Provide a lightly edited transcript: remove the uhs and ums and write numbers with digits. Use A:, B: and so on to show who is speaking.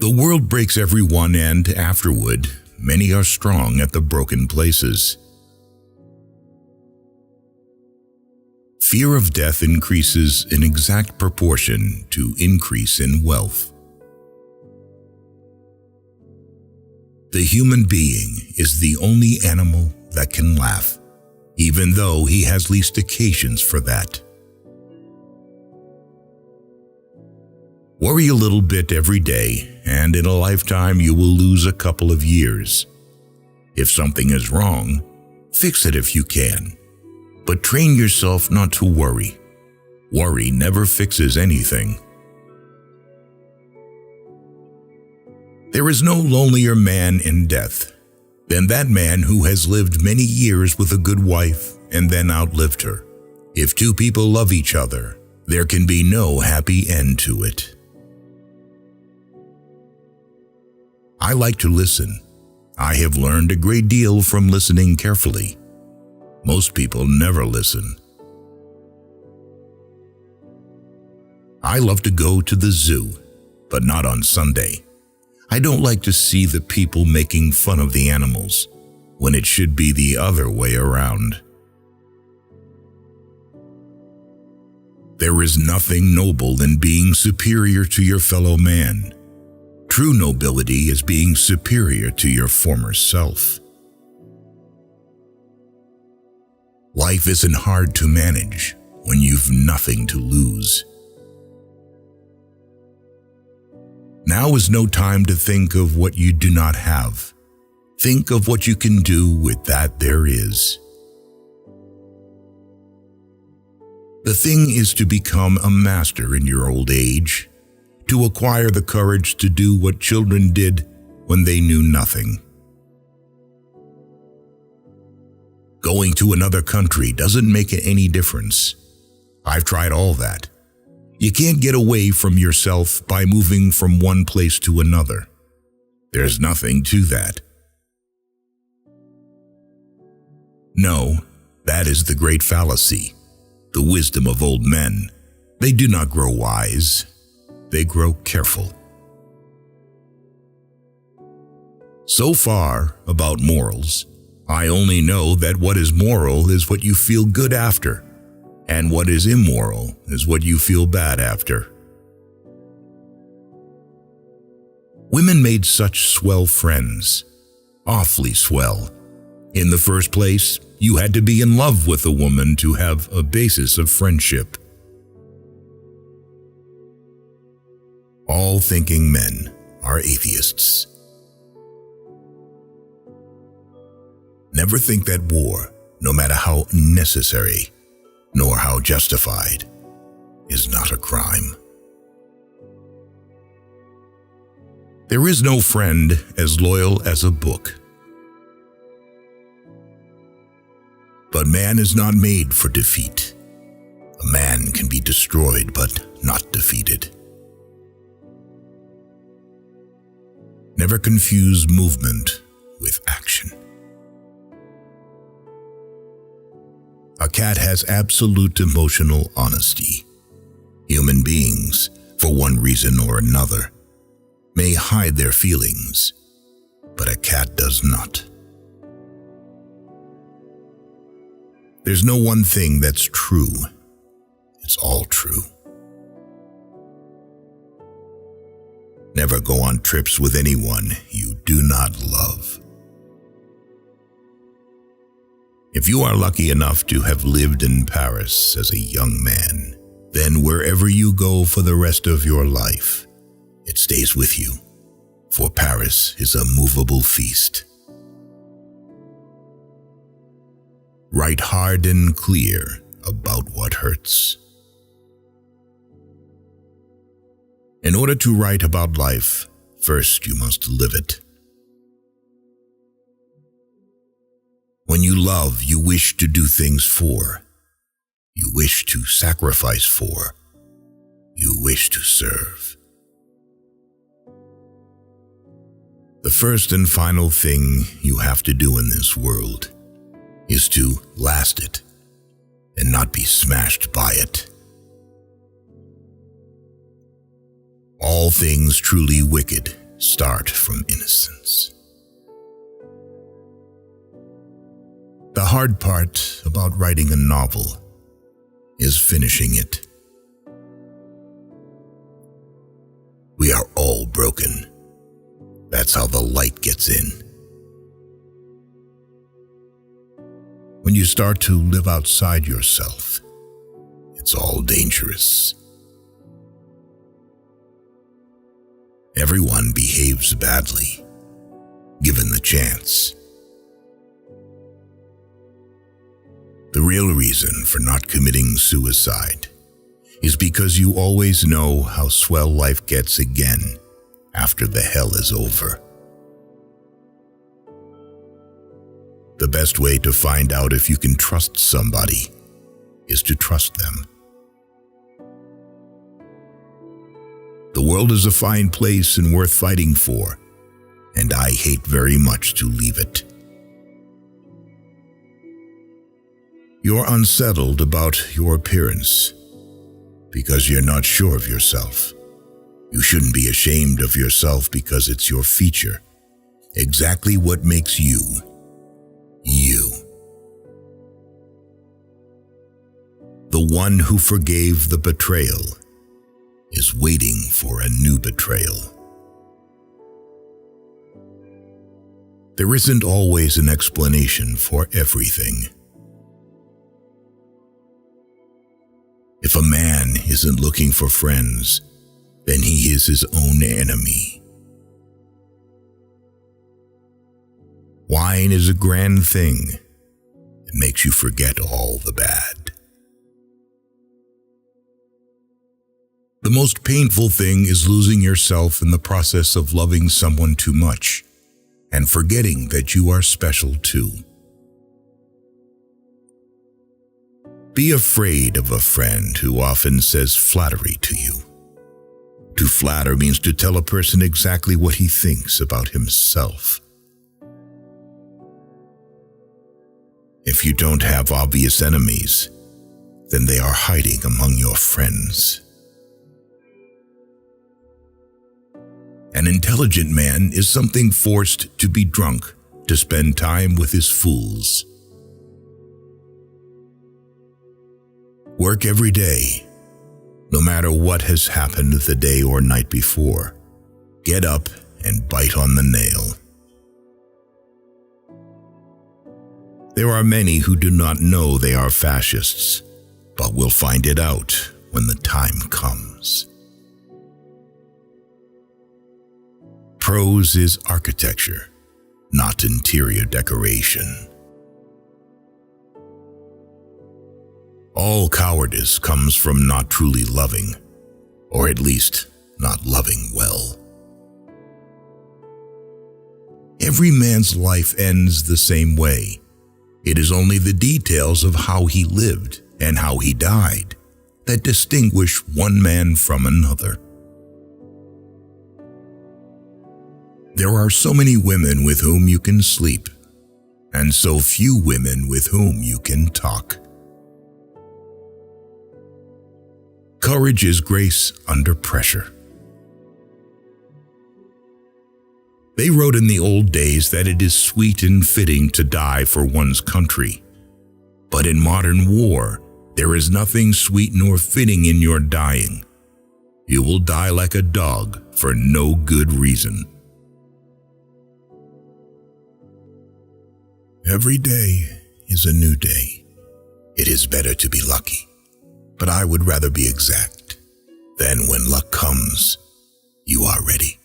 A: The world breaks everyone, and afterward, many are strong at the broken places. Fear of death increases in exact proportion to increase in wealth. The human being is the only animal that can laugh, even though he has least occasions for that. Worry a little bit every day, and in a lifetime you will lose a couple of years. If something is wrong, fix it if you can, but train yourself not to worry. Worry never fixes anything. There is no lonelier man in death than that man who has lived many years with a good wife and then outlived her. If two people love each other, there can be no happy end to it. I like to listen. I have learned a great deal from listening carefully. Most people never listen. I love to go to the zoo, but not on Sunday. I don't like to see the people making fun of the animals, when it should be the other way around. There is nothing noble in being superior to your fellow man. True nobility is being superior to your former self. Life isn't hard to manage when you've nothing to lose. Now is no time to think of what you do not have. Think of what you can do with that there is. The thing is to become a master in your old age, to acquire the courage to do what children did when they knew nothing. Going to another country doesn't make any difference. I've tried all that. You can't get away from yourself by moving from one place to another. There's nothing to that. No, that is the great fallacy, the wisdom of old men. They do not grow wise. They grow careful. So far about morals, I only know that what is moral is what you feel good after, and what is immoral is what you feel bad after. Women made such swell friends, awfully swell. In the first place, you had to be in love with a woman to have a basis of friendship. All thinking men are atheists. Never think that war, no matter how necessary, nor how justified, is not a crime. There is no friend as loyal as a book. But man is not made for defeat. A man can be destroyed, but not defeated. Never confuse movement with action. A cat has absolute emotional honesty. Human beings, for one reason or another, may hide their feelings, but a cat does not. There's no one thing that's true. It's all true. Never go on trips with anyone you do not love. If you are lucky enough to have lived in Paris as a young man, then wherever you go for the rest of your life, it stays with you, for Paris is a movable feast. Write hard and clear about what hurts. In order to write about life, first you must live it. When you love, you wish to do things for. You wish to sacrifice for. You wish to serve. The first and final thing you have to do in this world is to last it and not be smashed by it. All things truly wicked start from innocence. The hard part about writing a novel is finishing it. We are all broken. That's how the light gets in. When you start to live outside yourself, it's all dangerous. Everyone behaves badly, given the chance. The real reason for not committing suicide is because you always know how swell life gets again after the hell is over. The best way to find out if you can trust somebody is to trust them. The world is a fine place and worth fighting for, and I hate very much to leave it. You're unsettled about your appearance because you're not sure of yourself. You shouldn't be ashamed of yourself because it's your feature, exactly what makes you, you. The one who forgave the betrayal is waiting for a new betrayal. There isn't always an explanation for everything. If a man isn't looking for friends, then he is his own enemy. Wine is a grand thing. It makes you forget all the bad. The most painful thing is losing yourself in the process of loving someone too much and forgetting that you are special too. Be afraid of a friend who often says flattery to you. To flatter means to tell a person exactly what he thinks about himself. If you don't have obvious enemies, then they are hiding among your friends. An intelligent man is something forced to be drunk to spend time with his fools. Work every day, no matter what has happened the day or night before. Get up and bite on the nail. There are many who do not know they are fascists, but will find it out when the time comes. Prose is architecture, not interior decoration. All cowardice comes from not truly loving, or at least not loving well. Every man's life ends the same way. It is only the details of how he lived and how he died that distinguish one man from another. There are so many women with whom you can sleep, and so few women with whom you can talk. Courage is grace under pressure. They wrote in the old days that it is sweet and fitting to die for one's country. But in modern war, there is nothing sweet nor fitting in your dying. You will die like a dog for no good reason. Every day is a new day. It is better to be lucky, but I would rather be exact. Then when luck comes, you are ready.